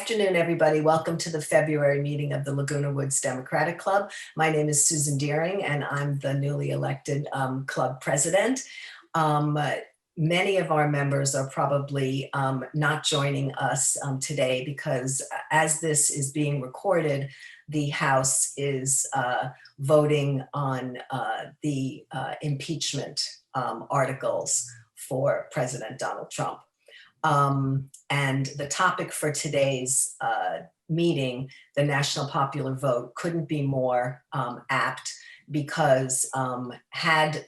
afternoon, everybody. Welcome to the February meeting of the Laguna Woods Democratic Club. My name is Susan Deering, and I'm the newly elected club president. Many of our members are probably not joining us today because as this is being recorded, the House is voting on the impeachment articles for President Donald Trump. And the topic for today's meeting, the National Popular Vote, couldn't be more apt because had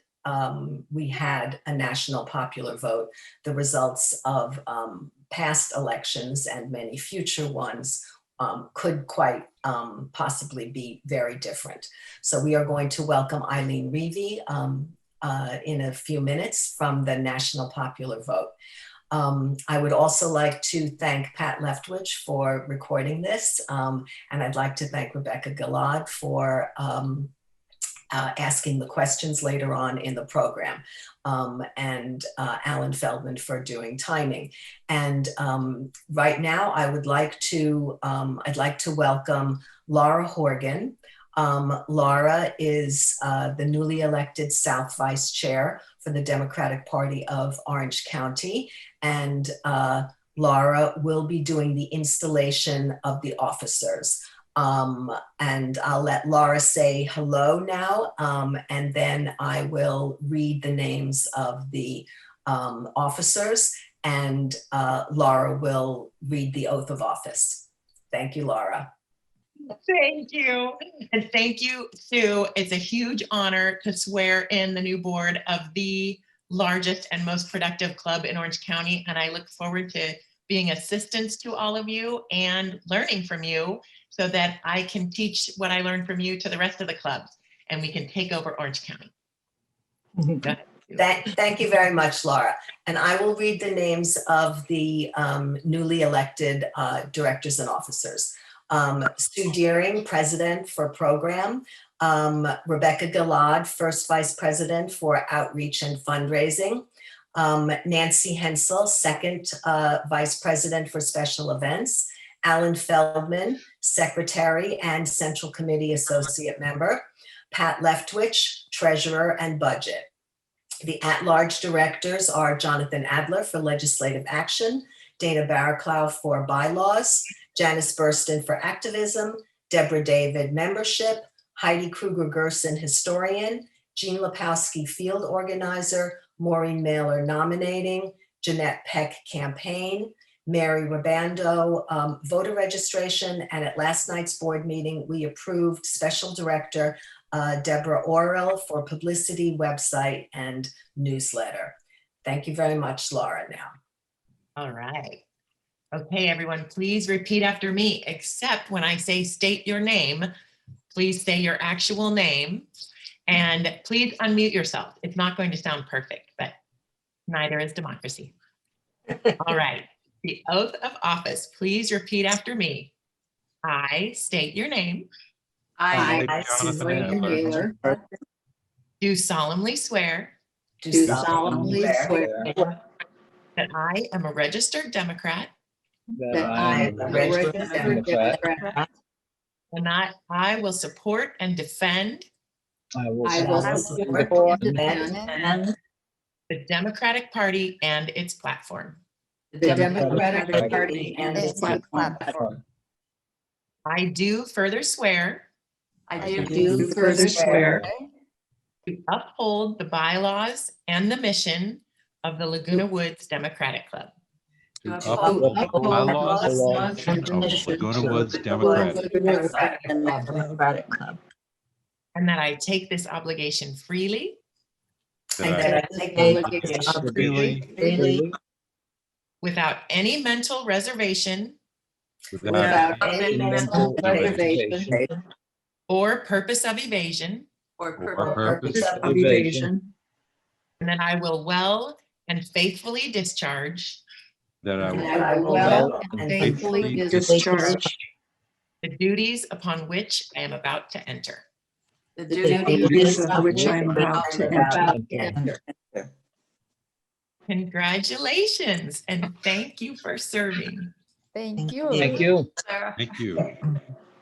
we had a national popular vote, the results of past elections and many future ones could quite possibly be very different. So we are going to welcome Eileen Reavey in a few minutes from the National Popular Vote. I would also like to thank Pat Leftwich for recording this, and I'd like to thank Rebecca Gilad for asking the questions later on in the program, and Alan Feldman for doing timing. And right now, I'd like to welcome Laura Horgan. Laura is the newly elected South Vice Chair for the Democratic Party of Orange County. And Laura will be doing the installation of the officers. And I'll let Laura say hello now, and then I will read the names of the officers, and Laura will read the oath of office. Thank you, Laura. Thank you. And thank you, Sue. It's a huge honor to swear in the new board of the largest and most productive club in Orange County. And I look forward to being assistance to all of you and learning from you so that I can teach what I learned from you to the rest of the clubs and we can take over Orange County. Thank you very much, Laura. And I will read the names of the newly elected directors and officers. Sue Deering, President for Program. Rebecca Gilad, First Vice President for Outreach and Fundraising. Nancy Hensel, Second Vice President for Special Events. Alan Feldman, Secretary and Central Committee Associate Member. Pat Leftwich, Treasurer and Budget. The at-large directors are Jonathan Adler for Legislative Action, Dana Barraclough for Bylaws, Janice Burston for Activism, Deborah David Membership, Heidi Kruger-Gerson Historian, Jean Lepowski Field Organizer, Maureen Mailer Nominating, Jeanette Peck Campaign, Mary Rabando Voter Registration, and at last night's board meeting, we approved Special Director Deborah Orrell for Publicity, Website, and Newsletter. Thank you very much, Laura, now. All right. Okay, everyone, please repeat after me, except when I say state your name, please say your actual name, and please unmute yourself. It's not going to sound perfect, but neither is democracy. All right, the oath of office, please repeat after me. I state your name. I, Susan Adler, Do solemnly swear do solemnly swear that I am a registered Democrat that I am a registered Democrat. and that I will support and defend I will support and defend the Democratic Party and its platform. the Democratic Party and its platform. I do further swear I do further swear to uphold the bylaws and the mission of the Laguna Woods Democratic Club. To uphold the bylaws and mission of Laguna Woods Democratic Club. And that I take this obligation freely And That that I take the obligation freely, without any mental reservation without any mental reservation or purpose of evasion, or purpose of evasion, and that I will well and faithfully discharge that I and will that I will well and and faithfully faithfully discharge the duties upon which I am about to enter. the duties of which I am about to enter. Congratulations and thank you for serving. Thank you. Thank you. Thank you.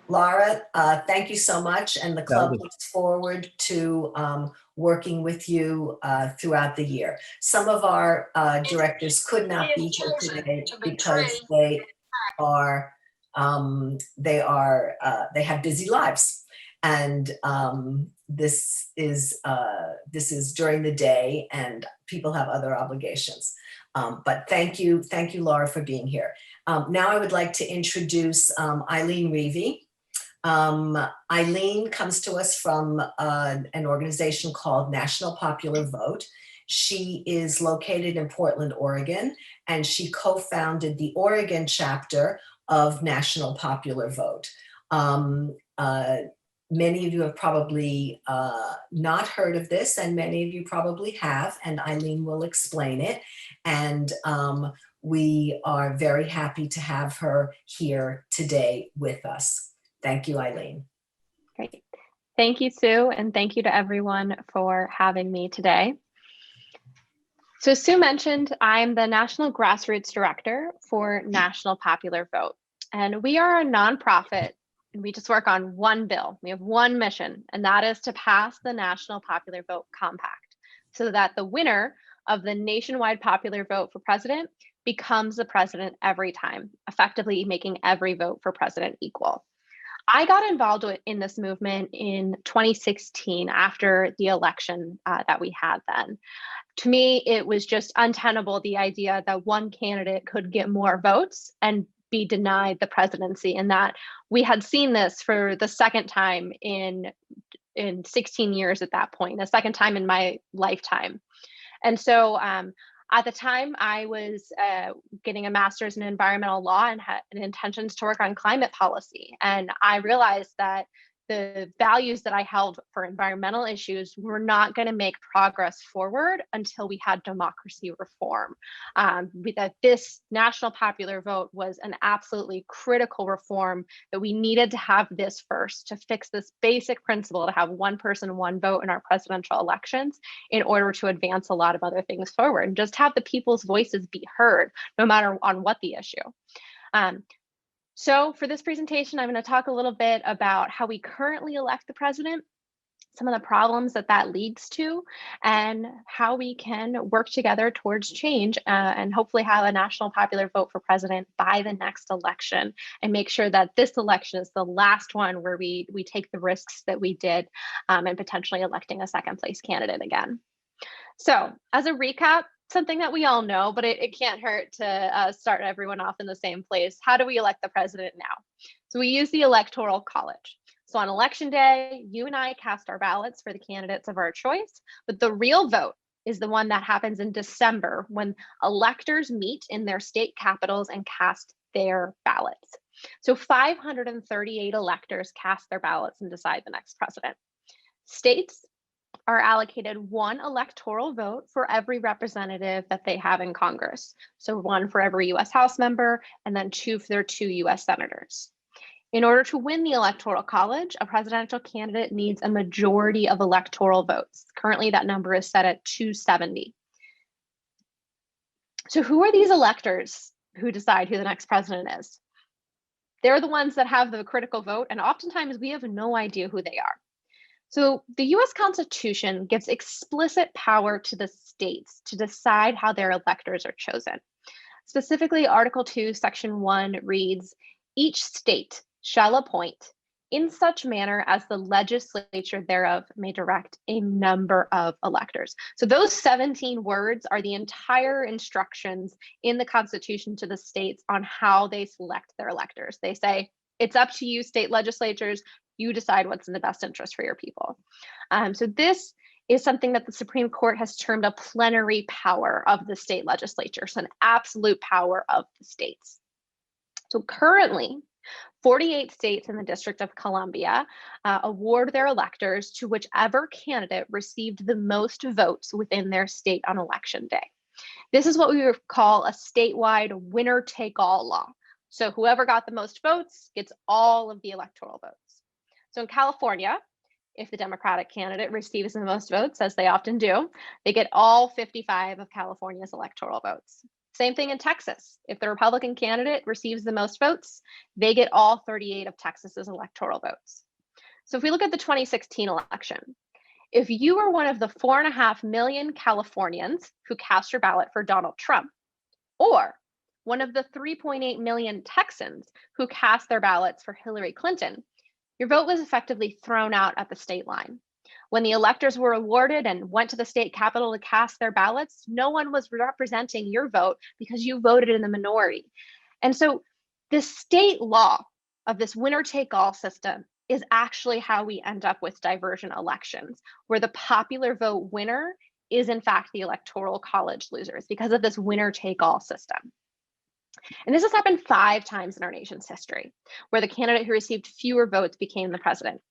Laura, thank you so much. And the club looks forward to working with you throughout the year. Some of our directors could not be here today because they have busy lives. And this is during the day and people have other obligations. But thank you, Laura, for being here. Now I would like to introduce Eileen Reevy. Eileen comes to us from an organization called National Popular Vote. She is located in Portland, Oregon, and she co-founded the Oregon chapter of National Popular Vote. Many of you have probably not heard of this, and many of you probably have, and Eileen will explain it. And we are very happy to have her here today with us. Thank you, Eileen. Great. Thank you, Sue, and thank you to everyone for having me today. So Sue mentioned I'm the National Grassroots Director for National Popular Vote, and we are a nonprofit, and we just work on one bill. We have one mission, and that is to pass the National Popular Vote Compact so that the winner of the nationwide popular vote for president becomes the president every time, effectively making every vote for president equal. I got involved in this movement in 2016 after the election that we had then. To me, it was just untenable, the idea that one candidate could get more votes and be denied the presidency, and that we had seen this for the second time in 16 years at that point, the second time in my lifetime. And so at the time, I was getting a master's in environmental law and had intentions to work on climate policy. And I realized that the values that I held for environmental issues were not going to make progress forward until we had democracy reform. That this national popular vote was an absolutely critical reform, that we needed to have this first to fix this basic principle to have one person, one vote in our presidential elections in order to advance a lot of other things forward and just have the people's voices be heard, no matter on what the issue. So for this presentation, I'm going to talk a little bit about how we currently elect the president, some of the problems that leads to, and how we can work together towards change and hopefully have a national popular vote for president by the next election, and make sure that this election is the last one where we take the risks that we did and potentially electing a second place candidate again. So as a recap, something that we all know, but it can't hurt to start everyone off in the same place. How do we elect the president now? So we use the Electoral College. So on election day, you and I cast our ballots for the candidates of our choice, but the real vote is the one that happens in December when electors meet in their state capitals and cast their ballots. So 538 electors cast their ballots and decide the next president. States are allocated one electoral vote for every representative that they have in Congress. So one for every US House member, and then two for their 2 US senators. In order to win the Electoral College, a presidential candidate needs a majority of electoral votes. Currently, that number is set at 270. So who are these electors who decide who the next president is? They're the ones that have the critical vote, and oftentimes we have no idea who they are. So the US Constitution gives explicit power to the states to decide how their electors are chosen. Specifically, Article 2, Section 1 reads, "Each state shall appoint in such manner as the legislature thereof may direct a number of electors." So those 17 words are the entire instructions in the Constitution to the states on how they select their electors. They say, it's up to you, state legislatures. You decide what's in the best interest for your people. So this is something that the Supreme Court has termed a plenary power of the state legislature, so an absolute power of the states. So currently, 48 states in the District of Columbia award their electors to whichever candidate received the most votes within their state on election day. This is what we would call a statewide winner-take-all law. So whoever got the most votes gets all of the electoral votes. So in California, if the Democratic candidate receives the most votes, as they often do, they get all 55 of California's electoral votes. Same thing in Texas. If the Republican candidate receives the most votes, they get all 38 of Texas's electoral votes. So if we look at the 2016 election, if you were one of the 4.5 million Californians who cast your ballot for Donald Trump, or one of the 3.8 million Texans who cast their ballots for Hillary Clinton, your vote was effectively thrown out at the state line. When the electors were awarded and went to the state capitol to cast their ballots, no one was representing your vote because you voted in the minority. And so the state law of this winner-take-all system is actually how we end up with diversion elections, where the popular vote winner is in fact the electoral college losers because of this winner-take-all system. And this has happened 5 times in our nation's history, where the candidate who received fewer votes became the president.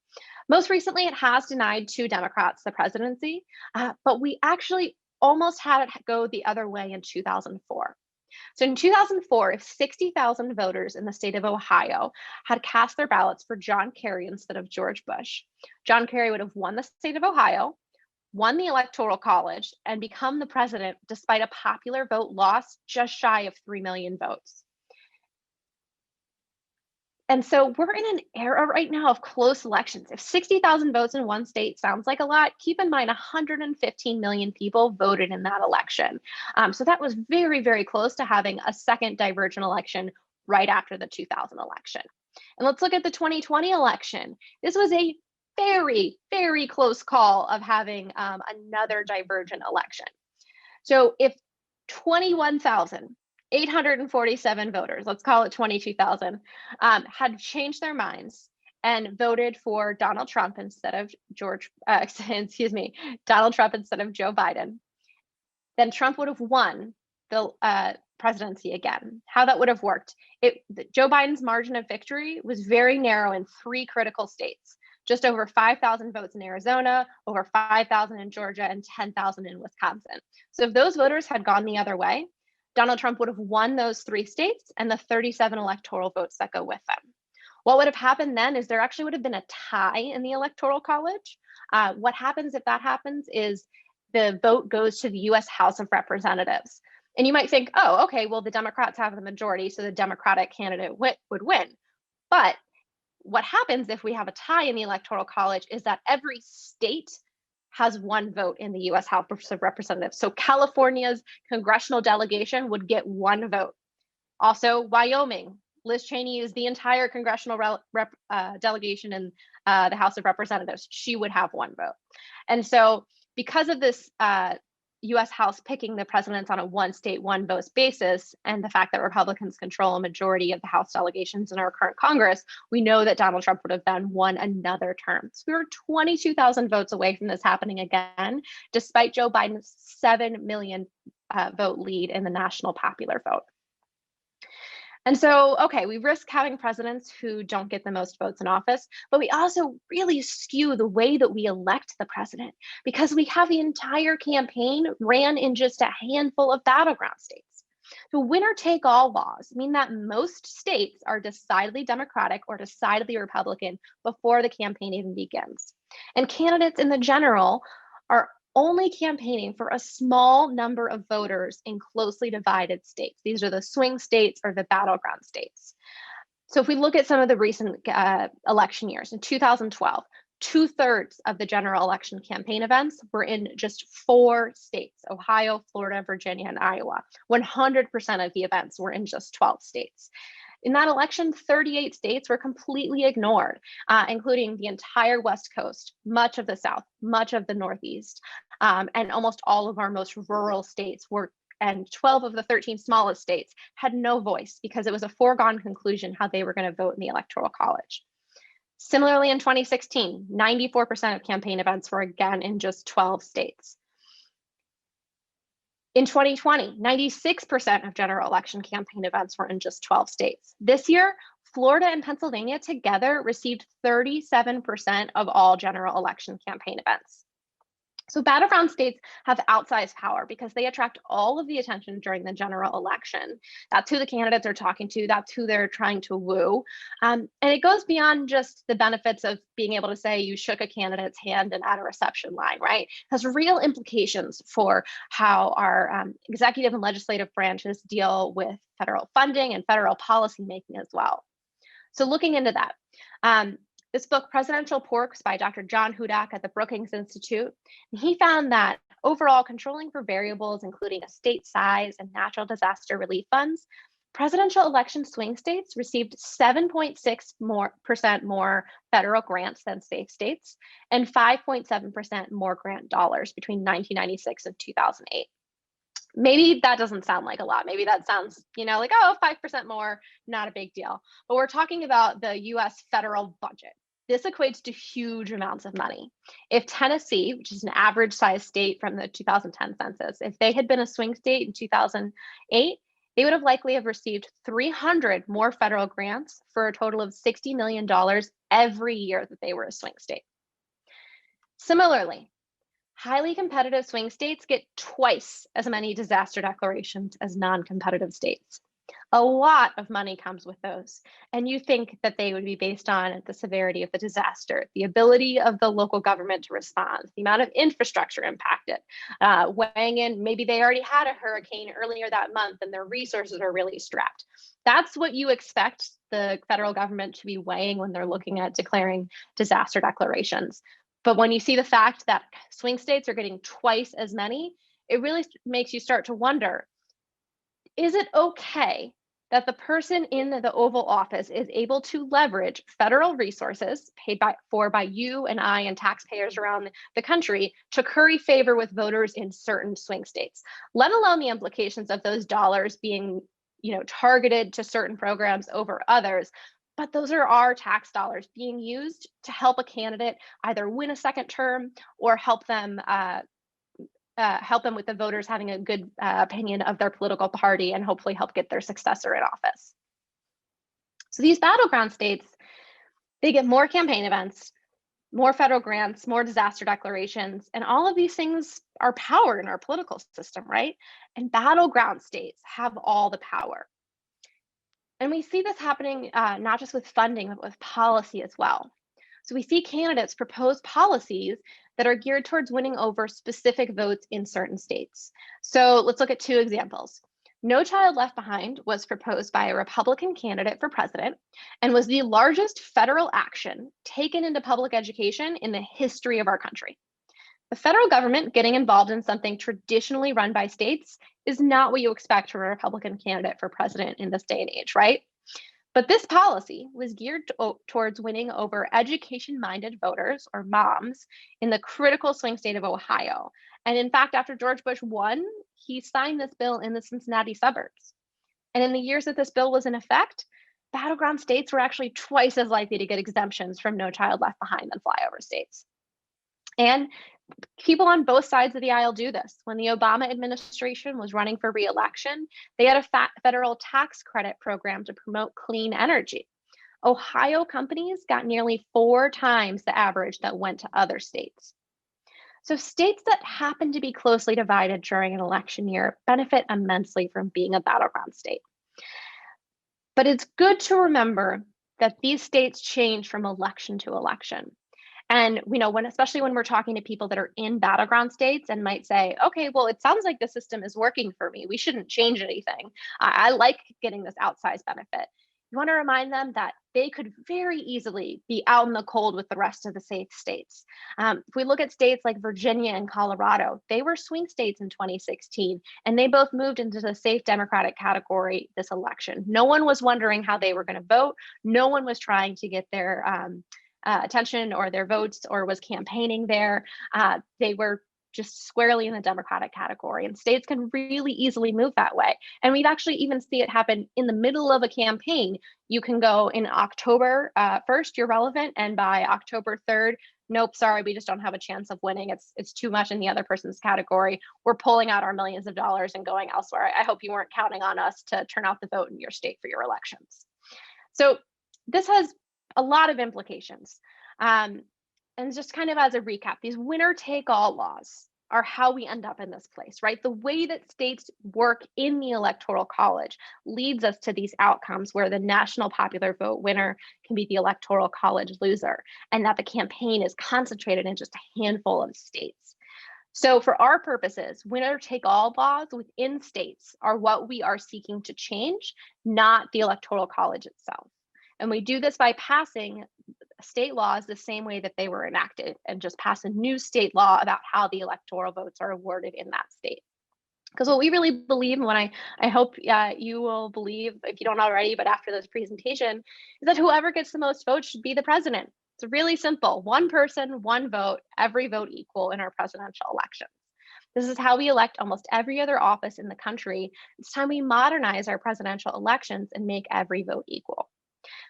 Most recently, it has denied 2 Democrats the presidency, but we actually almost had it go the other way in 2004. So in 2004, if 60,000 voters in the state of Ohio had cast their ballots for John Kerry instead of George Bush, John Kerry would have won the state of Ohio, won the Electoral College, and become the president despite a popular vote loss just shy of 3 million votes. And so we're in an era right now of close elections. If 60,000 votes in one state sounds like a lot, keep in mind 115 million people voted in that election. So that was very, very close to having a second divergent election right after the 2000 election. And let's look at the 2020 election. This was a very, very close call of having another divergent election. So if 21,847 voters, let's call it 22,000, had changed their minds and voted for Donald Trump instead of Donald Trump instead of Joe Biden, then Trump would have won the presidency again. How that would have worked, Joe Biden's margin of victory was very narrow in 3 critical states. Just over 5,000 votes in Arizona, over 5,000 in Georgia, and 10,000 in Wisconsin. So if those voters had gone the other way, Donald Trump would have won those 3 states and the 37 electoral votes that go with them. What would have happened then is there actually would have been a tie in the Electoral College. What happens if that happens is the vote goes to the US House of Representatives. And you might think, oh, okay, well, the Democrats have the majority, so the Democratic candidate would win. But what happens if we have a tie in the Electoral College is that every state has 1 vote in the US House of Representatives. So California's congressional delegation would get 1 vote. Also, Wyoming, Liz Cheney is the entire congressional delegation in the House of Representatives. She would have 1 vote. And so because of this US House picking the presidents on a 1 state, 1 vote basis, and the fact that Republicans control a majority of the House delegations in our current Congress, we know that Donald Trump would have then won another term. So we were 22,000 votes away from this happening again, despite Joe Biden's 7 million vote lead in the national popular vote. And so, okay, we risk having presidents who don't get the most votes in office, but we also really skew the way that we elect the president because we have the entire campaign ran in just a handful of battleground states. So winner-take-all laws mean that most states are decidedly Democratic or decidedly Republican before the campaign even begins. And candidates in the general are only campaigning for a small number of voters in closely divided states. These are the swing states or the battleground states. So if we look at some of the recent election years, in 2012, 2/3 of the general election campaign events were in just 4 states: Ohio, Florida, Virginia, and Iowa. 100% of the events were in just 12 states. In that election, 38 states were completely ignored, including the entire West Coast, much of the South, much of the Northeast, and almost all of our most rural states and 12 of the 13 smallest states had no voice because it was a foregone conclusion how they were going to vote in the Electoral College. Similarly, in 2016, 94% of campaign events were again in just 12 states. In 2020, 96% of general election campaign events were in just 12 states. This year, Florida and Pennsylvania together received 37% of all general election campaign events. So battleground states have outsized power because they attract all of the attention during the general election. That's who the candidates are talking to. That's who they're trying to woo. And it goes beyond just the benefits of being able to say you shook a candidate's hand and at a reception line, right? It has real implications for how our executive and legislative branches deal with federal funding and federal policy making as well. So looking into that, this book, Presidential Porks by Dr. John Hudak at the Brookings Institute, he found that overall controlling for variables, including a state size and natural disaster relief funds, presidential election swing states received 7.6% more federal grants than safe states and 5.7% more grant dollars between 1996 and 2008. Maybe that doesn't sound like a lot. Maybe that sounds, like, oh, 5% more, not a big deal. But we're talking about the US federal budget. This equates to huge amounts of money. If Tennessee, which is an average size state from the 2010 census, if they had been a swing state in 2008, they would have likely have received 300 more federal grants for a total of $60 million every year that they were a swing state. Similarly, highly competitive swing states get twice as many disaster declarations as non-competitive states. A lot of money comes with those, and you think that they would be based on the severity of the disaster, the ability of the local government to respond, the amount of infrastructure impacted, weighing in, maybe they already had a hurricane earlier that month and their resources are really strapped. That's what you expect the federal government to be weighing when they're looking at declaring disaster declarations. But when you see the fact that swing states are getting twice as many, it really makes you start to wonder, is it okay that the person in the Oval Office is able to leverage federal resources paid by you and I and taxpayers around the country to curry favor with voters in certain swing states, let alone the implications of those dollars being, targeted to certain programs over others? But those are our tax dollars being used to help a candidate either win a second term or help them with the voters having a good opinion of their political party and hopefully help get their successor in office. So these battleground states, they get more campaign events, more federal grants, more disaster declarations, and all of these things are power in our political system, right? And battleground states have all the power. And we see this happening not just with funding, but with policy as well. So we see candidates propose policies that are geared towards winning over specific votes in certain states. So let's look at two examples. No Child Left Behind was proposed by a Republican candidate for president and was the largest federal action taken into public education in the history of our country. The federal government getting involved in something traditionally run by states is not what you expect from a Republican candidate for president in this day and age, right? But this policy was geared towards winning over education-minded voters, or moms, in the critical swing state of Ohio. And in fact, after George Bush won, he signed this bill in the Cincinnati suburbs. And in the years that this bill was in effect, battleground states were actually twice as likely to get exemptions from No Child Left Behind than flyover states. And people on both sides of the aisle do this. When the Obama administration was running for re-election, they had a federal tax credit program to promote clean energy. Ohio companies got nearly 4 times the average that went to other states. So states that happen to be closely divided during an election year benefit immensely from being a battleground state. But it's good to remember that these states change from election to election. And especially when we're talking to people that are in battleground states and might say, okay, well, it sounds like the system is working for me. We shouldn't change anything. I like getting this outsized benefit. You want to remind them that they could very easily be out in the cold with the rest of the safe states. If we look at states like Virginia and Colorado, they were swing states in 2016, and they both moved into the safe Democratic category this election. No one was wondering how they were going to vote. No one was trying to get their attention or their votes or was campaigning there. They were just squarely in the Democratic category, and states can really easily move that way. And we'd actually even see it happen in the middle of a campaign. You can go in October 1st, you're relevant, and by October 3rd, nope, sorry, we just don't have a chance of winning. It's too much in the other person's category. We're pulling out our millions of dollars and going elsewhere. I hope you weren't counting on us to turn out the vote in your state for your elections. So this has a lot of implications. and just kind of as a recap, these winner take all laws are how we end up in this place, right? The way that states work in the Electoral College leads us to these outcomes where the national popular vote winner can be the Electoral College loser, and that the campaign is concentrated in just a handful of states. So for our purposes, winner take all laws within states are what we are seeking to change, not the Electoral College itself. And we do this by passing state laws the same way that they were enacted, and just pass a new state law about how the electoral votes are awarded in that state. Because what we really believe, and what I hope you will believe if you don't already, but after this presentation, is that whoever gets the most votes should be the president. It's really simple. One person, one vote, every vote equal in our presidential elections. This is how we elect almost every other office in the country. It's time we modernize our presidential elections and make every vote equal.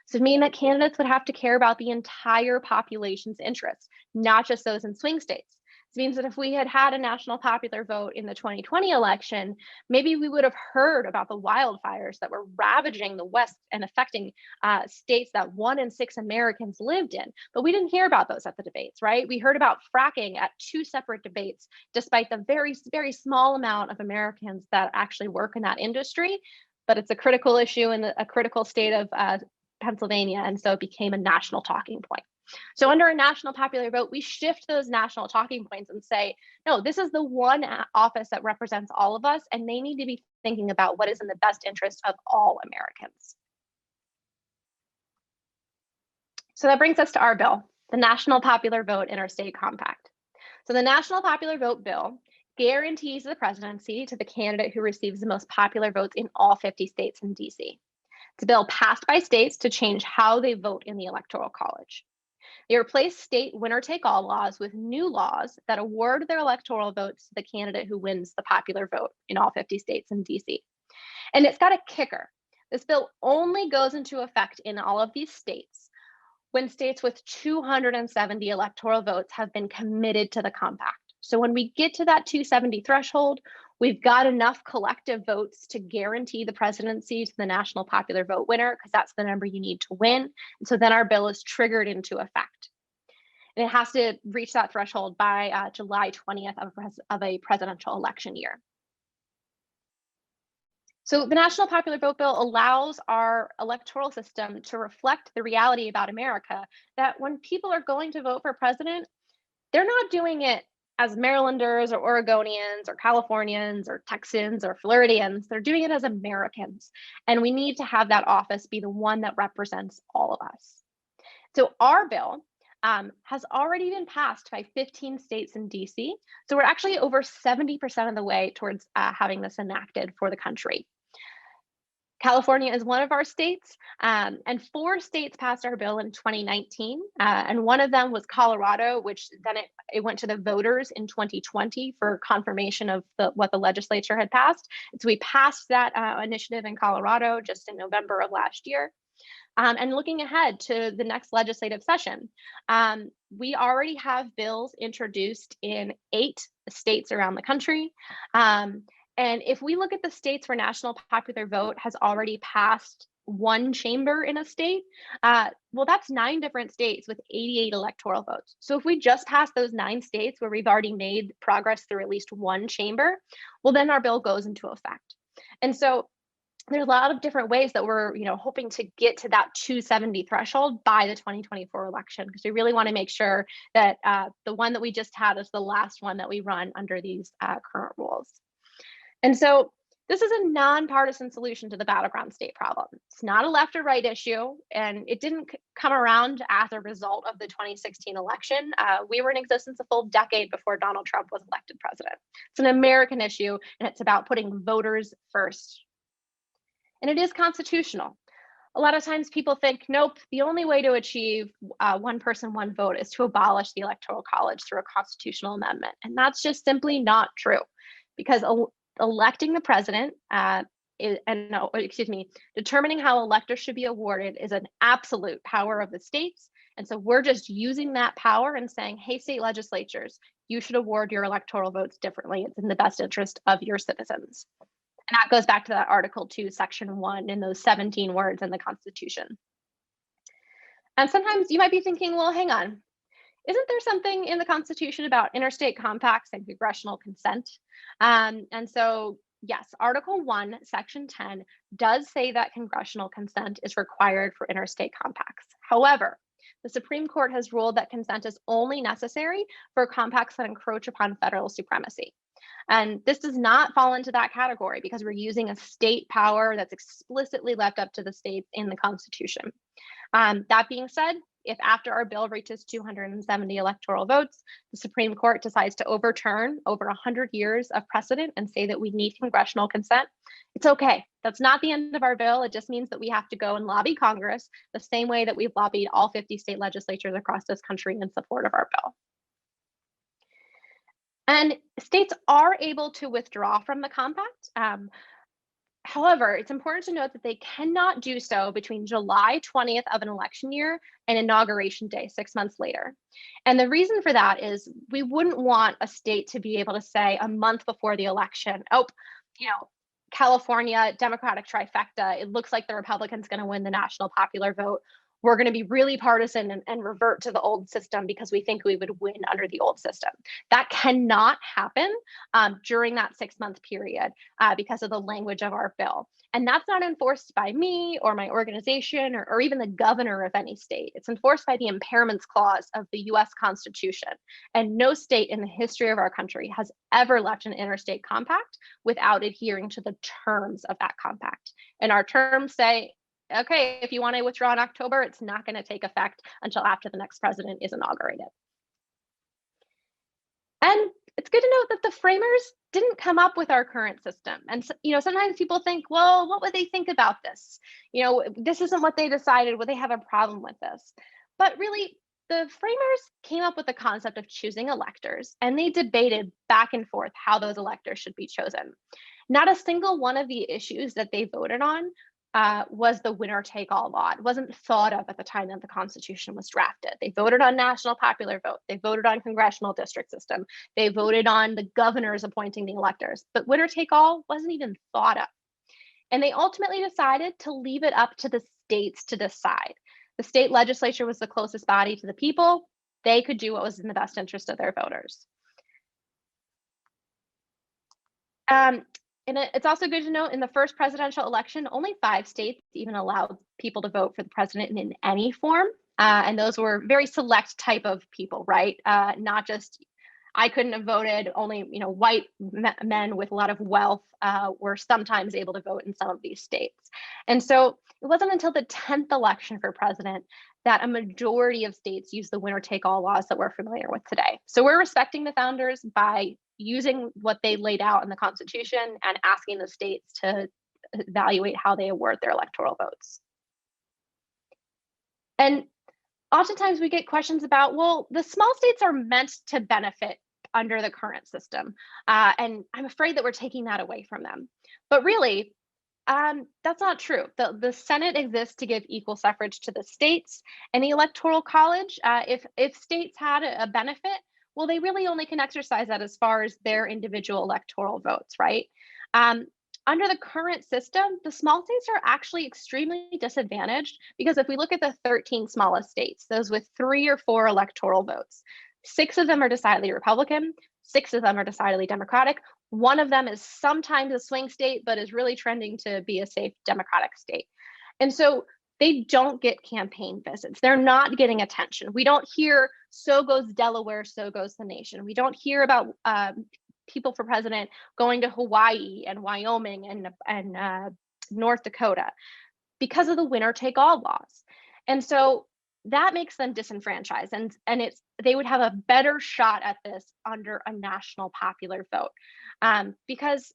So it means that candidates would have to care about the entire population's interests, not just those in swing states. This means that if we had had a national popular vote in the 2020 election, maybe we would have heard about the wildfires that were ravaging the West and affecting states that 1 in 6 Americans lived in. But we didn't hear about those at the debates, right? We heard about fracking at 2 separate debates, despite the very, very small amount of Americans that actually work in that industry. But it's a critical issue in a critical state of Pennsylvania, and so it became a national talking point. So under a national popular vote, we shift those national talking points and say, no, this is the one office that represents all of us, and they need to be thinking about what is in the best interest of all Americans. So that brings us to our bill, the National Popular Vote Interstate Compact. So the National Popular Vote bill guarantees the presidency to the candidate who receives the most popular votes in all 50 states and DC. It's a bill passed by states to change how they vote in the Electoral College. They replace state winner-take-all laws with new laws that award their electoral votes to the candidate who wins the popular vote in all 50 states and DC. And it's got a kicker. This bill only goes into effect in all of these states when states with 270 electoral votes have been committed to the compact. So when we get to that 270 threshold, we've got enough collective votes to guarantee the presidency to the national popular vote winner, because that's the number you need to win. And so then our bill is triggered into effect. And it has to reach that threshold by July 20th of a presidential election year. So the National Popular Vote bill allows our electoral system to reflect the reality about America, that when people are going to vote for president, they're not doing it as Marylanders or Oregonians or Californians or Texans or Floridians. They're doing it as Americans. And we need to have that office be the one that represents all of us. So our bill has already been passed by 15 states and DC. So we're actually over 70% of the way towards having this enacted for the country. California is one of our states, and 4 states passed our bill in 2019, and one of them was Colorado, which then it went to the voters in 2020 for confirmation of what the legislature had passed. And so we passed that initiative in Colorado just in November of last year. And looking ahead to the next legislative session, we already have bills introduced in 8 states around the country. And if we look at the states where national popular vote has already passed one chamber in a state, well, that's 9 different states with 88 electoral votes. So if we just pass those 9 states where we've already made progress through at least one chamber, well, then our bill goes into effect. And so there's a lot of different ways that we're, hoping to get to that 270 threshold by the 2024 election, because we really want to make sure that the one that we just had is the last one that we run under these current rules. And so this is a nonpartisan solution to the battleground state problem. It's not a left or right issue, and it didn't come around as a result of the 2016 election. We were in existence a full decade before Donald Trump was elected president. It's an American issue, and it's about putting voters first. And it is constitutional. A lot of times people think, nope, the only way to achieve one person, one vote is to abolish the Electoral College through a constitutional amendment. And that's just simply not true, because electing the president determining how electors should be awarded is an absolute power of the states. And so we're just using that power and saying, hey, state legislatures, you should award your electoral votes differently. It's in the best interest of your citizens. And that goes back to that Article 2, Section 1, and those 17 words in the Constitution. And sometimes you might be thinking, well, hang on. isn't there something in the Constitution about interstate compacts and congressional consent? And so, yes, Article 1, Section 10 does say that congressional consent is required for interstate compacts. However, the Supreme Court has ruled that consent is only necessary for compacts that encroach upon federal supremacy. And this does not fall into that category because we're using a state power that's explicitly left up to the states in the Constitution. That being said, if after our bill reaches 270 electoral votes, the Supreme Court decides to overturn over 100 years of precedent and say that we need congressional consent, it's okay. That's not the end of our bill. It just means that we have to go and lobby Congress the same way that we've lobbied all 50 state legislatures across this country in support of our bill. And states are able to withdraw from the compact. However, it's important to note that they cannot do so between July 20th of an election year and Inauguration Day, 6 months later. And the reason for that is we wouldn't want a state to be able to say a month before the election, oh, California, Democratic trifecta, it looks like the Republican's going to win the national popular vote. We're going to be really partisan and revert to the old system because we think we would win under the old system. That cannot happen during that 6-month period because of the language of our bill. And that's not enforced by me or my organization or even the governor of any state. It's enforced by the impairments clause of the US Constitution. And no state in the history of our country has ever left an interstate compact without adhering to the terms of that compact. And our terms say, okay, if you want to withdraw in October, it's not going to take effect until after the next president is inaugurated. And it's good to note that the framers didn't come up with our current system. And sometimes people think, well, what would they think about this? This isn't what they decided. Would they have a problem with this? But really, the framers came up with the concept of choosing electors, and they debated back and forth how those electors should be chosen. Not a single one of the issues that they voted on was the winner-take-all law. It wasn't thought of at the time that the Constitution was drafted. They voted on national popular vote. They voted on congressional district system. They voted on the governors appointing the electors. But winner-take-all wasn't even thought of. And they ultimately decided to leave it up to the states to decide. The state legislature was the closest body to the people. They could do what was in the best interest of their voters. And it's also good to note in the first presidential election, only 5 states even allowed people to vote for the president in any form. And those were very select type of people, right? Not just, I couldn't have voted, only white men with a lot of wealth were sometimes able to vote in some of these states. And so it wasn't until the 10th election for president that a majority of states used the winner-take-all laws that we're familiar with today. So we're respecting the founders by using what they laid out in the Constitution and asking the states to evaluate how they award their electoral votes. And oftentimes we get questions about, well, the small states are meant to benefit under the current system. And I'm afraid that we're taking that away from them. But really, that's not true. The Senate exists to give equal suffrage to the states, and the Electoral College, if states had a benefit, well, they really only can exercise that as far as their individual electoral votes, right? Under the current system, the small states are actually extremely disadvantaged because if we look at the 13 smallest states, those with 3 or 4 electoral votes, 6 of them are decidedly Republican, 6 of them are decidedly Democratic. One of them is sometimes a swing state, but is really trending to be a safe Democratic state. And so they don't get campaign visits. They're not getting attention. We don't hear, so goes Delaware, so goes the nation. We don't hear about people for president going to Hawaii and Wyoming and North Dakota because of the winner-take-all laws. And so that makes them disenfranchised, and they would have a better shot at this under a national popular vote. Because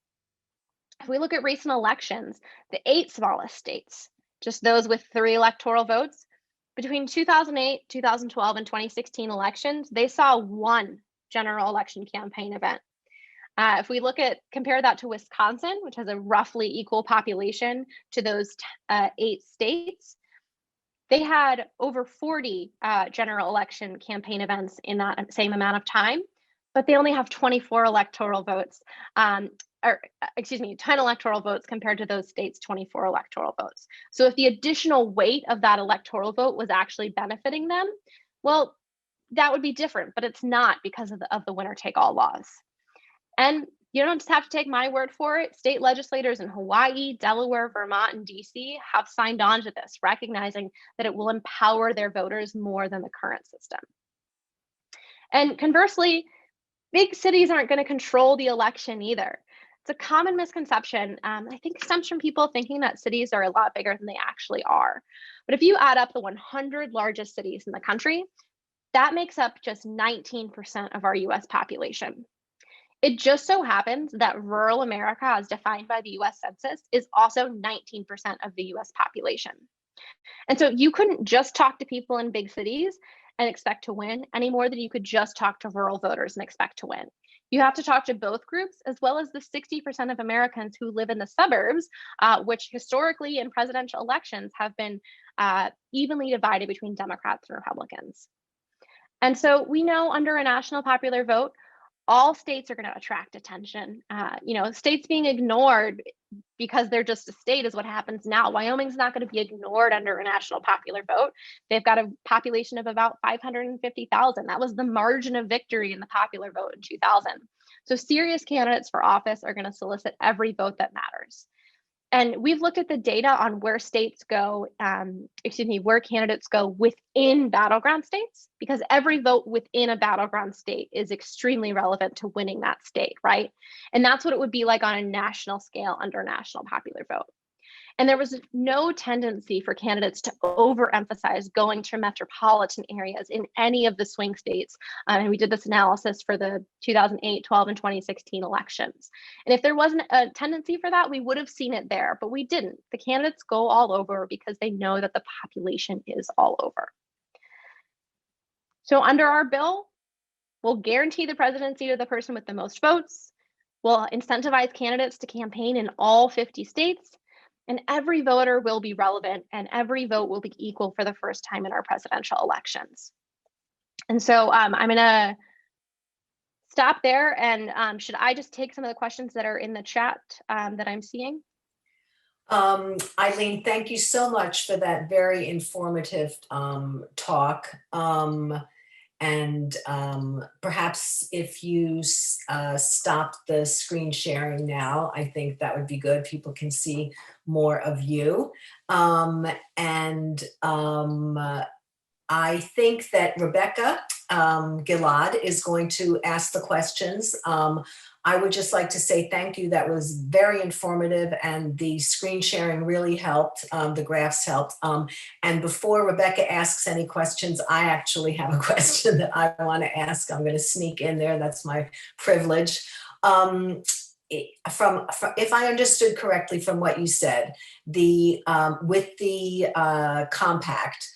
if we look at recent elections, the 8 smallest states, just those with 3 electoral votes, between 2008, 2012, and 2016 elections, they saw 1 general election campaign event. If we compare that to Wisconsin, which has a roughly equal population to those 8 states, they had over 40 general election campaign events in that same amount of time, but they only have 24 electoral votes, 10 electoral votes compared to those states' 24 electoral votes. So if the additional weight of that electoral vote was actually benefiting them, well, that would be different, but it's not because of the winner take all laws. And you don't just have to take my word for it. State legislators in Hawaii, Delaware, Vermont, and DC have signed on to this, recognizing that it will empower their voters more than the current system. And conversely, big cities aren't going to control the election either. It's a common misconception. I think it stems from people thinking that cities are a lot bigger than they actually are. But if you add up the 100 largest cities in the country, that makes up just 19% of our US population. It just so happens that rural America, as defined by the US Census, is also 19% of the US population. And so you couldn't just talk to people in big cities and expect to win any more than you could just talk to rural voters and expect to win. You have to talk to both groups, as well as the 60% of Americans who live in the suburbs, which historically in presidential elections have been evenly divided between Democrats and Republicans. And so we know under a national popular vote, all states are going to attract attention. States being ignored because they're just a state is what happens now. Wyoming's not going to be ignored under a national popular vote. They've got a population of about 550,000. That was the margin of victory in the popular vote in 2000. So serious candidates for office are going to solicit every vote that matters. And we've looked at the data on where states go, where candidates go within battleground states, because every vote within a battleground state is extremely relevant to winning that state, right? And that's what it would be like on a national scale under a national popular vote. And there was no tendency for candidates to overemphasize going to metropolitan areas in any of the swing states. And we did this analysis for the 2008, 12, and 2016 elections. And if there wasn't a tendency for that, we would have seen it there, but we didn't. The candidates go all over because they know that the population is all over. So under our bill, we'll guarantee the presidency to the person with the most votes. We'll incentivize candidates to campaign in all 50 states. And every voter will be relevant and every vote will be equal for the first time in our presidential elections. And so I'm going to stop there. And should I just take some of the questions that are in the chat that I'm seeing? Eileen, thank you so much for that very informative talk. And perhaps if you stop the screen sharing now, I think that would be good. People can see more of you. I think that Rebecca Gilad is going to ask the questions. I would just like to say thank you. That was very informative and the screen sharing really helped. The graphs helped. And before Rebecca asks any questions, I actually have a question that I want to ask. I'm going to sneak in there. That's my privilege. If I understood correctly from what you said, with the compact,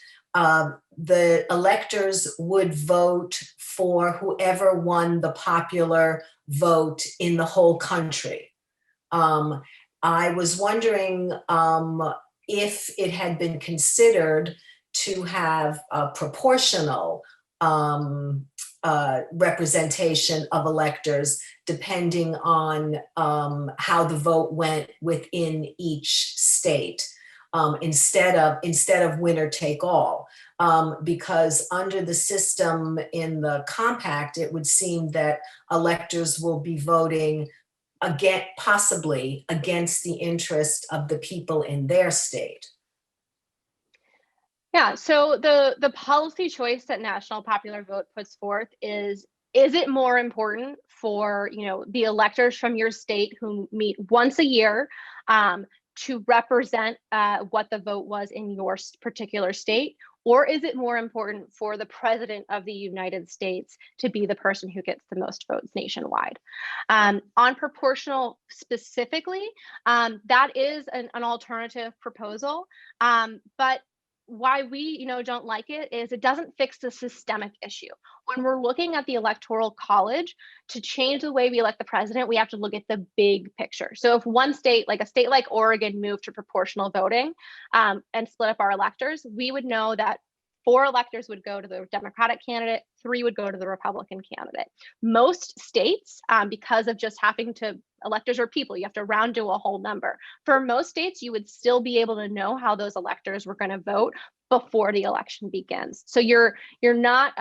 the electors would vote for whoever won the popular vote in the whole country. I was wondering if it had been considered to have a proportional representation of electors depending on how the vote went within each state, instead of winner take all. Because under the system in the compact, it would seem that electors will be voting possibly against the interest of the people in their state. Yeah, so the policy choice that National Popular Vote puts forth is it more important for the electors from your state who meet once a year to represent what the vote was in your particular state? Or is it more important for the president of the United States to be the person who gets the most votes nationwide? On proportional specifically, that is an alternative proposal, but why we don't like it is it doesn't fix the systemic issue. When we're looking at the Electoral College, to change the way we elect the president, we have to look at the big picture. So if one state, like a state like Oregon, moved to proportional voting and split up our electors, we would know that 4 electors would go to the Democratic candidate, 3 would go to the Republican candidate. Most states, because of just having to, electors are people, you have to round to a whole number. For most states, you would still be able to know how those electors were going to vote before the election begins. So you're not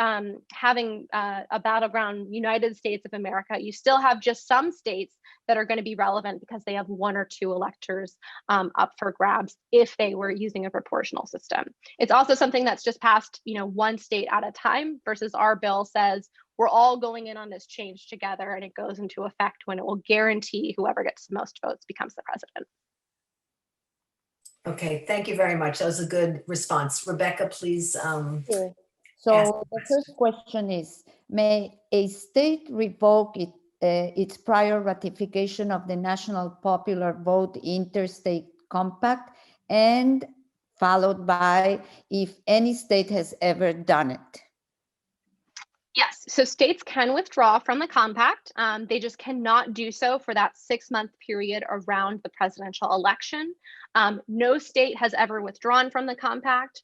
having a battleground United States of America. You still have just some states that are going to be relevant because they have 1 or 2 electors up for grabs if they were using a proportional system. It's also something that's just passed, 1 state at a time, versus our bill says we're all going in on this change together, and it goes into effect when it will guarantee whoever gets the most votes becomes the president. Okay, thank you very much. That was a good response. Rebecca, please. Sure. ask So the the first question is, may a state revoke its prior ratification of the National Popular Vote Interstate Compact, and followed by if any state has ever done it? Yes, so states can withdraw from the compact. They just cannot do so for that 6-month period around the presidential election. No state has ever withdrawn from the compact.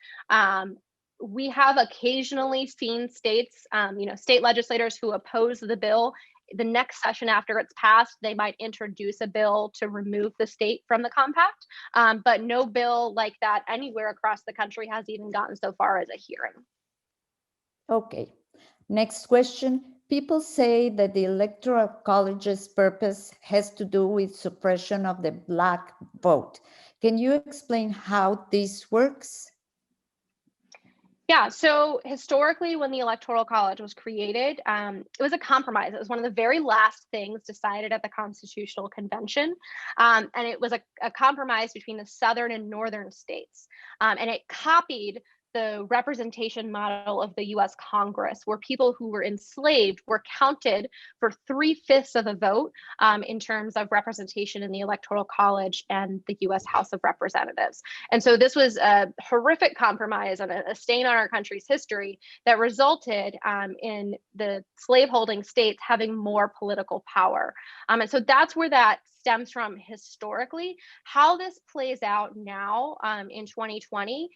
We have occasionally seen states, state legislators who oppose the bill. The next session after it's passed, they might introduce a bill to remove the state from the compact. But no bill like that anywhere across the country has even gotten so far as a hearing. Okay. Next question. People say that the Electoral College's purpose has to do with suppression of the Black vote. Can you explain how this works? Yeah, so historically, when the Electoral College was created, it was a compromise. It was one of the very last things decided at the Constitutional Convention. And it was a compromise between the southern and northern states. And it copied the representation model of the US Congress, where people who were enslaved were counted for 3/5 of the vote in terms of representation in the Electoral College and the US House of Representatives. And so this was a horrific compromise and a stain on our country's history that resulted in the slaveholding states having more political power. And so that's where that stems from historically. How this plays out now in 2020,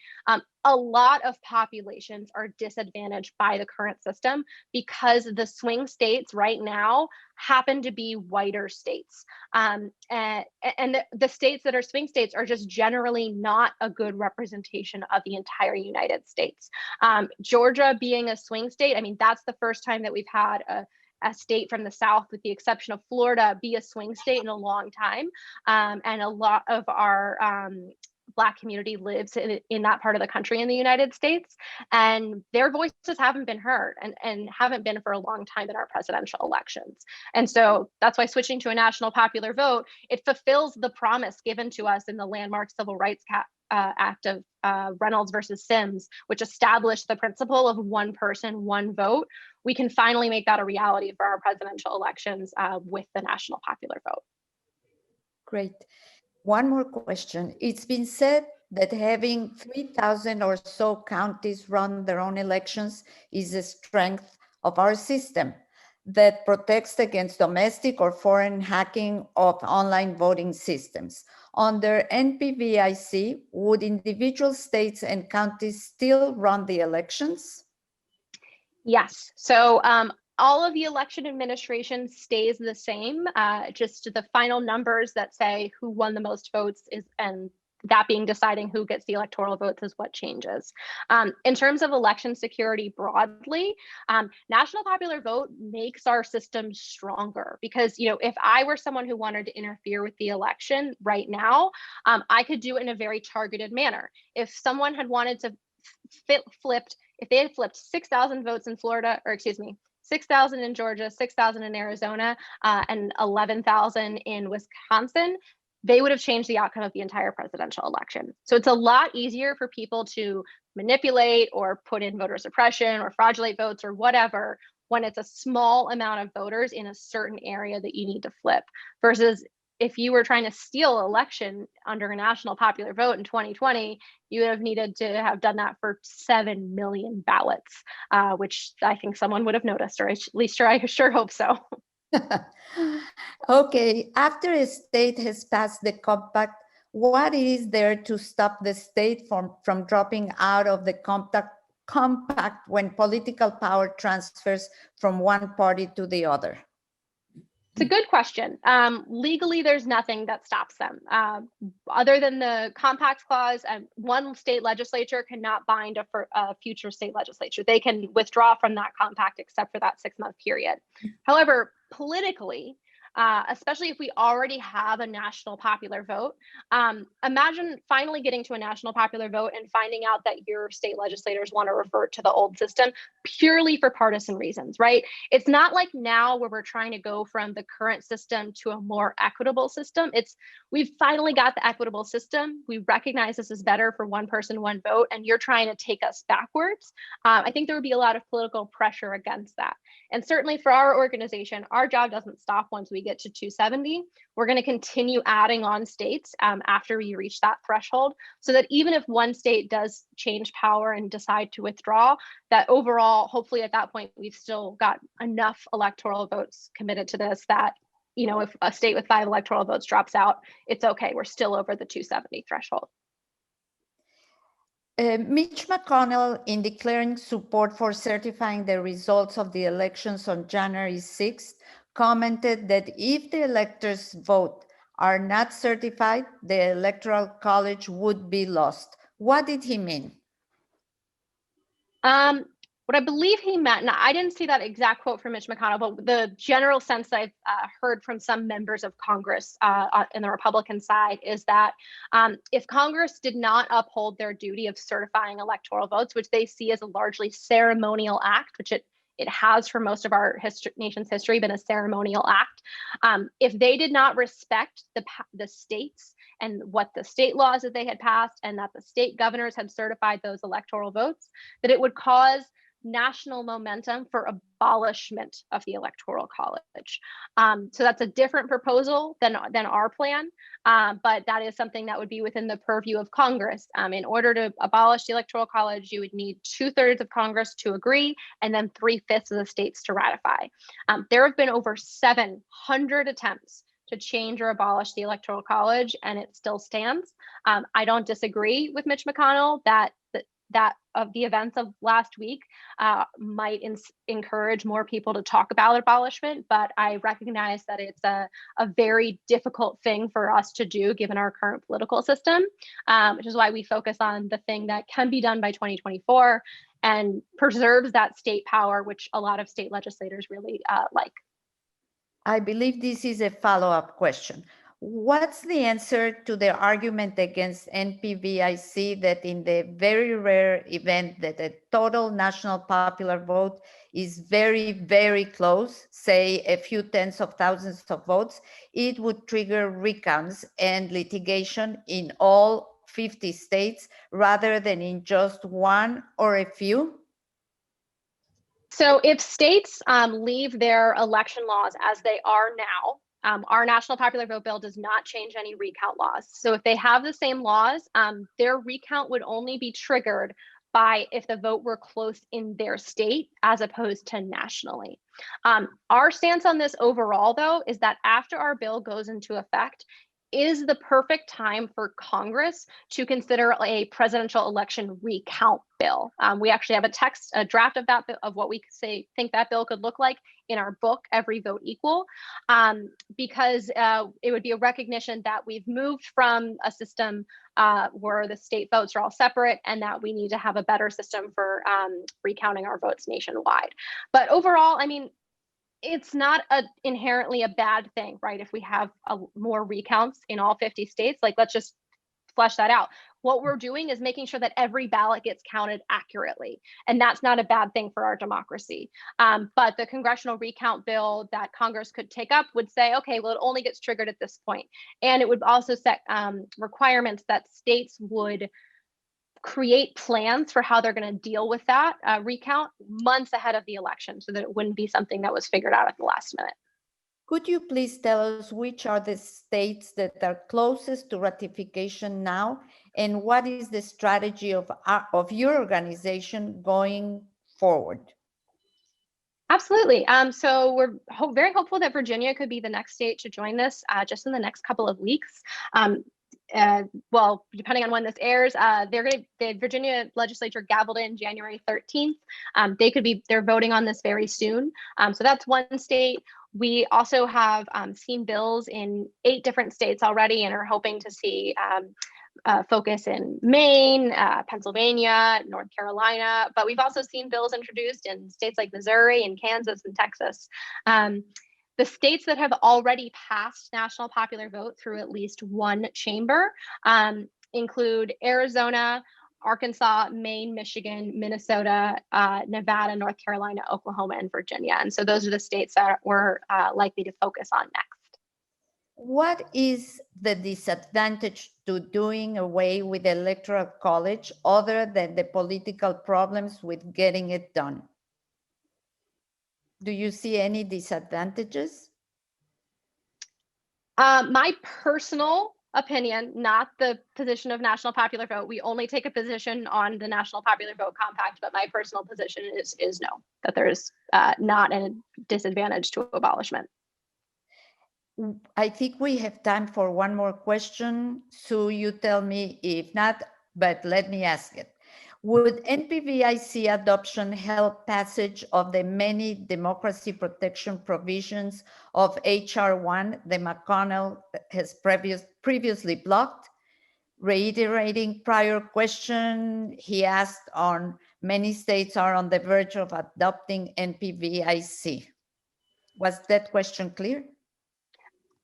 a lot of populations are disadvantaged by the current system because the swing states right now happen to be whiter states. And the states that are swing states are just generally not a good representation of the entire United States. Georgia being a swing state, I mean, that's the first time that we've had a state from the South, with the exception of Florida, be a swing state in a long time. And a lot of our Black community lives in that part of the country in the United States, and their voices haven't been heard and haven't been for a long time in our presidential elections. And so that's why switching to a national popular vote, it fulfills the promise given to us in the landmark Civil Rights Act of Reynolds versus Sims, which established the principle of one person, one vote. We can finally make that a reality for our presidential elections with the national popular vote. Great. One more question. It's been said that having 3,000 or so counties run their own elections is a strength of our system that protects against domestic or foreign hacking of online voting systems. Under NPVIC, would individual states and counties still run the elections? Yes. So all of the election administration stays the same. Just the final numbers that say who won the most votes and that being deciding who gets the electoral votes is what changes. In terms of election security broadly, national popular vote makes our system stronger because, if I were someone who wanted to interfere with the election right now, I could do it in a very targeted manner. If someone had wanted to if they had flipped 6,000 votes in Florida, or excuse me, 6,000 in Georgia, 6,000 in Arizona, and 11,000 in Wisconsin, they would have changed the outcome of the entire presidential election. So it's a lot easier for people to manipulate or put in voter suppression or fraudulate votes or whatever when it's a small amount of voters in a certain area that you need to flip, versus if you were trying to steal election under a national popular vote in 2020, you would have needed to have done that for 7 million ballots, which I think someone would have noticed, or at least I sure hope so. Okay, after a state has passed the compact, what is there to stop the state from dropping out of the compact when political power transfers from one party to the other? It's a good question. Legally, there's nothing that stops them other than the compacts clause. One state legislature cannot bind a future state legislature. They can withdraw from that compact except for that 6-month period. However, politically, especially if we already have a national popular vote, imagine finally getting to a national popular vote and finding out that your state legislators want to revert to the old system purely for partisan reasons, right? It's not like now where we're trying to go from the current system to a more equitable system. We've finally got the equitable system. We recognize this is better for one person, one vote, and you're trying to take us backwards. I think there would be a lot of political pressure against that. And certainly for our organization, our job doesn't stop once we get to 270. We're going to continue adding on states after we reach that threshold, so that even if one state does change power and decide to withdraw, that overall, hopefully at that point, we've still got enough electoral votes committed to this that, you know, if a state with 5 electoral votes drops out, it's okay. We're still over the 270 threshold. Mitch McConnell, in declaring support for certifying the results of the elections on January 6th, commented that if the electors' vote are not certified, the Electoral College would be lost. What did he mean? What I believe he meant, and I didn't see that exact quote from Mitch McConnell, but the general sense I've heard from some members of Congress in the Republican side is that if Congress did not uphold their duty of certifying electoral votes, which they see as a largely ceremonial act, which it has for most of our nation's history been a ceremonial act, if they did not respect the states and what the state laws that they had passed and that the state governors had certified those electoral votes, that it would cause national momentum for abolishment of the Electoral College. So that's a different proposal than our plan, but that is something that would be within the purview of Congress. In order to abolish the Electoral College, you would need 2/3 of Congress to agree and then 3/5 of the states to ratify. There have been over 700 attempts to change or abolish the Electoral College, and it still stands. I don't disagree with Mitch McConnell that of the events of last week might encourage more people to talk about abolishment, but I recognize that it's a very difficult thing for us to do given our current political system, which is why we focus on the thing that can be done by 2024 and preserves that state power, which a lot of state legislators really like. I believe this is a follow-up question. What's the answer to the argument against NPVIC that in the very rare event that a total national popular vote is very, very close, say a few tens of thousands of votes, it would trigger recounts and litigation in all 50 states rather than in just one or a few? So if states leave their election laws as they are now, our national popular vote bill does not change any recount laws. So if they have the same laws, their recount would only be triggered by if the vote were close in their state as opposed to nationally. Our stance on this overall, though, is that after our bill goes into effect, is the perfect time for Congress to consider a presidential election recount bill. We actually have a draft of that, of what we think that bill could look like in our book, Every Vote Equal, because it would be a recognition that we've moved from a system where the state votes are all separate and that we need to have a better system for recounting our votes nationwide. But overall, I mean, it's not inherently a bad thing, right? If we have more recounts in all 50 states, like let's just flesh that out. What we're doing is making sure that every ballot gets counted accurately. And that's not a bad thing for our democracy. But the congressional recount bill that Congress could take up would say, okay, well, it only gets triggered at this point. And it would also set requirements that states would create plans for how they're going to deal with that recount months ahead of the election so that it wouldn't be something that was figured out at the last minute. Could you please tell us which are the states that are closest to ratification now, and what is the strategy of your organization going forward? Absolutely. So we're very hopeful that Virginia could be the next state to join this just in the next couple of weeks. Well, depending on when this airs, the Virginia legislature gavelled in January 13th. They're voting on this very soon. So that's one state. We also have seen bills in 8 different states already and are hoping to see focus in Maine, Pennsylvania, North Carolina, but we've also seen bills introduced in states like Missouri and Kansas and Texas. The states that have already passed national popular vote through at least one chamber include Arizona, Arkansas, Maine, Michigan, Minnesota, Nevada, North Carolina, Oklahoma, and Virginia. And so those are the states that we're likely to focus on next. What is the disadvantage to doing away with the Electoral College other than the political problems with getting it done? Do you see any disadvantages? My personal opinion, not the position of National Popular Vote. We only take a position on the National Popular Vote Compact, but my personal position is no, that there is not a disadvantage to abolishment. I think we have time for one more question. Sue, you tell me if not, but let me ask it. Would NPVIC adoption help passage of the many democracy protection provisions of HR 1 that McConnell has previously blocked? Reiterating prior question, he asked on many states are on the verge of adopting NPVIC. Was that question clear?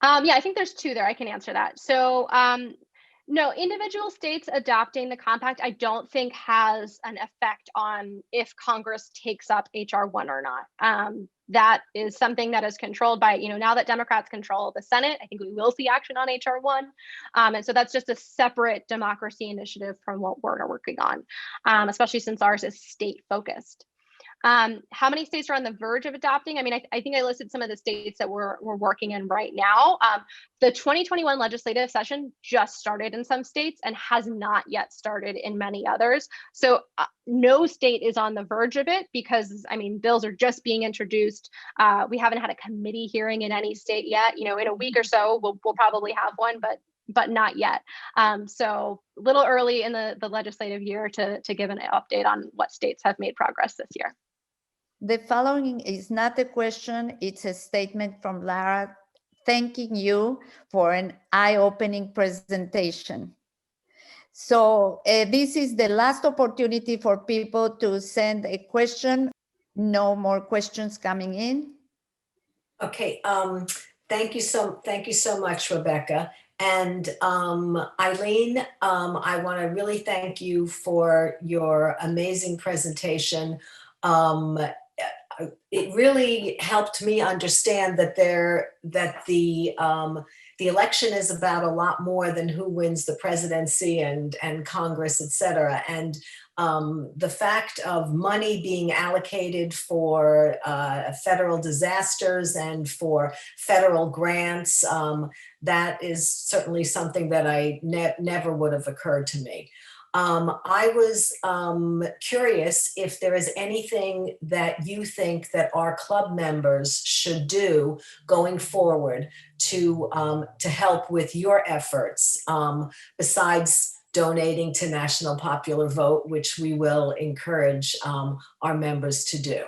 Yeah, I think there's 2 there. I can answer that. So no, individual states adopting the compact, I don't think has an effect on if Congress takes up HR 1 or not. That is something that is controlled by, now that Democrats control the Senate, I think we will see action on HR 1. And so that's just a separate democracy initiative from what we're working on, especially since ours is state focused. How many states are on the verge of adopting? I mean, I think I listed some of the states that we're working in right now. The 2021 legislative session just started in some states and has not yet started in many others. So no state is on the verge of it because, I mean, bills are just being introduced. We haven't had a committee hearing in any state yet. In a week or so, we'll probably have one, but not yet. So a little early in the legislative year to give an update on what states have made progress this year. The following is not a question, it's a statement from Lara thanking you for an eye-opening presentation. So this is the last opportunity for people to send a question. No more questions coming in. Okay, thank you so much, Rebecca. And Eileen, I want to really thank you for your amazing presentation. It really helped me understand that the election is about a lot more than who wins the presidency and Congress, et cetera. And the fact of money being allocated for federal disasters and for federal grants, that is certainly something that I never would have occurred to me. I was curious if there is anything that you think that our club members should do going forward to help with your efforts, besides donating to National Popular Vote, which we will encourage our members to do.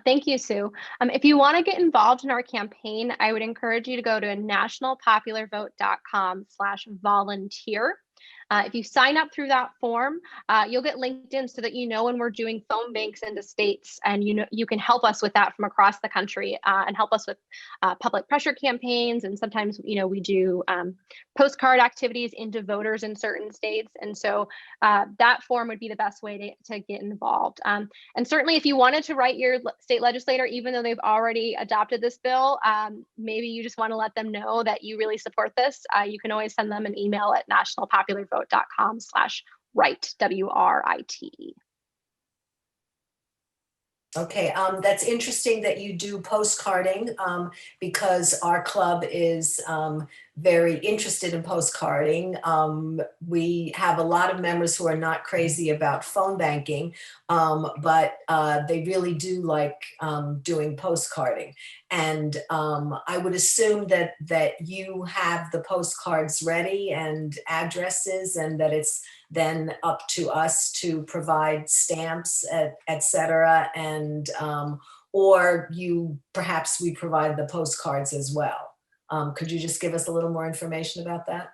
Thank you, Sue. If you want to get involved in our campaign, I would encourage you to go to nationalpopularvote.com/volunteer. If you sign up through that form, you'll get linked in so that when we're doing phone banks into states, and you can help us with that from across the country and help us with public pressure campaigns. And sometimes we do postcard activities into voters in certain states. And so that form would be the best way to get involved. And certainly if you wanted to write your state legislator, even though they've already adopted this bill, maybe you just want to let them know that you really support this. You can always send them an email at nationalpopularvote.com/write, WRITE. Okay, that's interesting that you do postcarding because our club is very interested in postcarding. We have a lot of members who are not crazy about phone banking, but they really do like doing postcarding. And I would assume that you have the postcards ready and addresses, and that it's then up to us to provide stamps, et cetera, and or perhaps we provide the postcards as well. Could you just give us a little more information about that?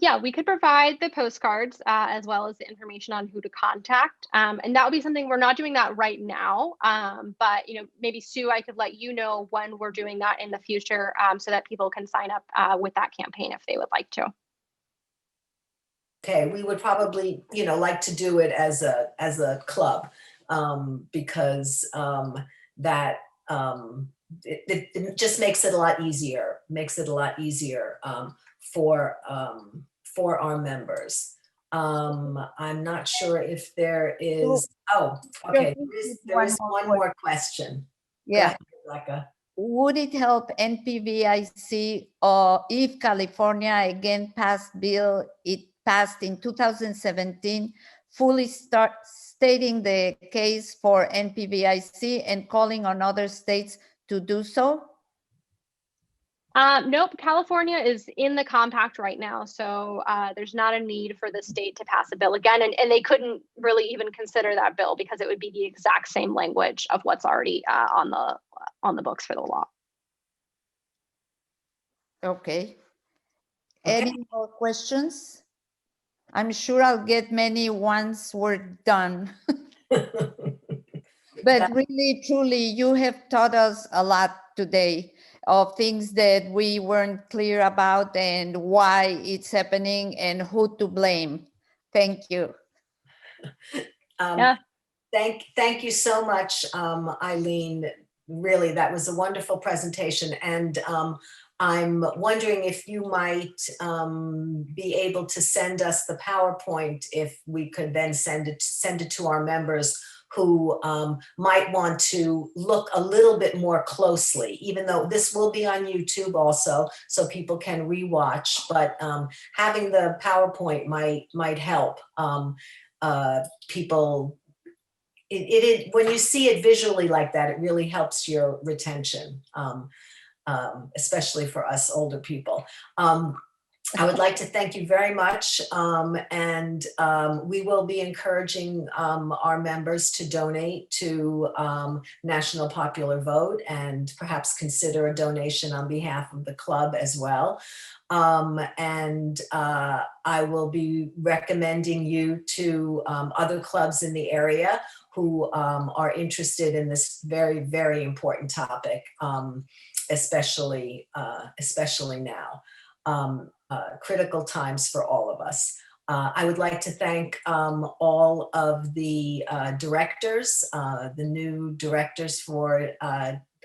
Yeah, we could provide the postcards as well as the information on who to contact. And that would be something, we're not doing that right now. But maybe Sue, I could let you know when we're doing that in the future so that people can sign up with that campaign if they would like to. Okay, we would probably, like to do it as a club, because it just makes it a lot easier, for our members. I'm not sure if there is, okay, there is one more question. Go Yeah. ahead, Rebecca. Would it help NPVIC if California again passed bill, it passed in 2017, fully stating the case for NPVIC and calling on other states to do so? Nope, California is in the compact right now, so there's not a need for the state to pass a bill again, and they couldn't really even consider that bill because it would be the exact same language of what's already on the books for the law. Okay. Any more questions? I'm sure I'll get many once we're done. But really, truly, you have taught us a lot today of things that we weren't clear about and why it's happening and who to blame. Thank you. Yeah. Thank you so much, Eileen. Really, that was a wonderful presentation. And I'm wondering if you might be able to send us the PowerPoint, if we could then send it to our members who might want to look a little bit more closely, even though this will be on YouTube also, so people can rewatch, but having the PowerPoint might help people. When you see it visually like that, it really helps your retention, especially for us older people. I would like to thank you very much, and we will be encouraging our members to donate to National Popular Vote and perhaps consider a donation on behalf of the club as well. And I will be recommending you to other clubs in the area who are interested in this very, very important topic, especially now. Critical times for all of us. I would like to thank all of the directors, the new directors for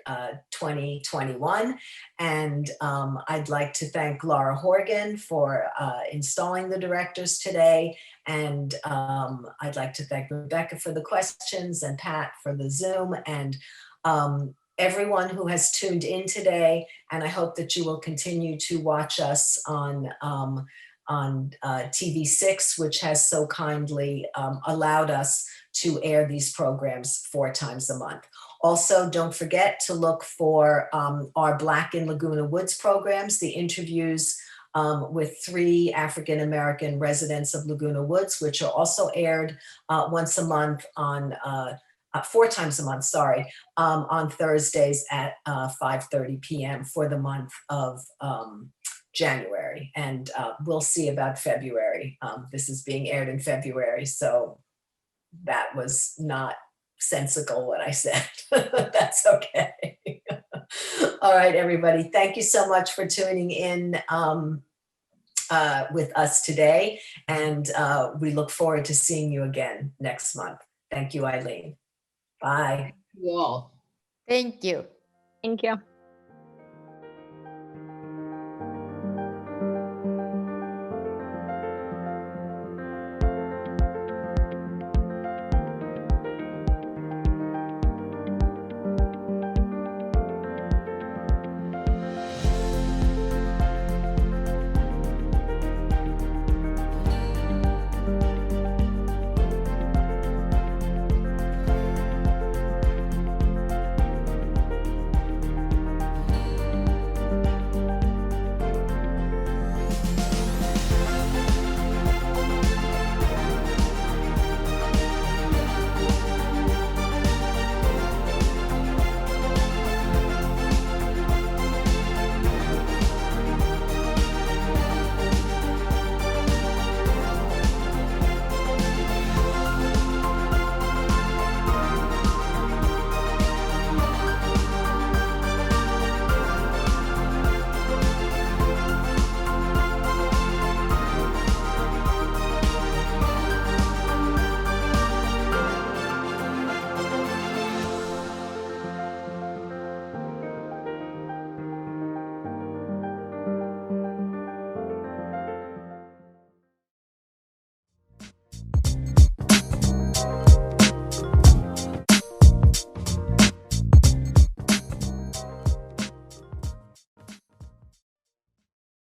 2021. And I'd like to thank Laura Horgan for installing the directors today. And I'd like to thank Rebecca for the questions and Pat for the Zoom, and everyone who has tuned in today. And I hope that you will continue to watch us on TV6, which has so kindly allowed us to air these programs 4 times a month. Also, don't forget to look for our Black in Laguna Woods programs, the interviews with 3 African-American residents of Laguna Woods, which are also aired once a month on 4 times a month, sorry, on Thursdays at 5:30 p.m. for the month of January. And we'll see about February. This is being aired in February, so that was not sensical what I said. That's okay. All right, everybody. Thank you so much for tuning in with us today. And we look forward to seeing you again next month. Thank you, Eileen. Bye. You all. Thank you. Thank you.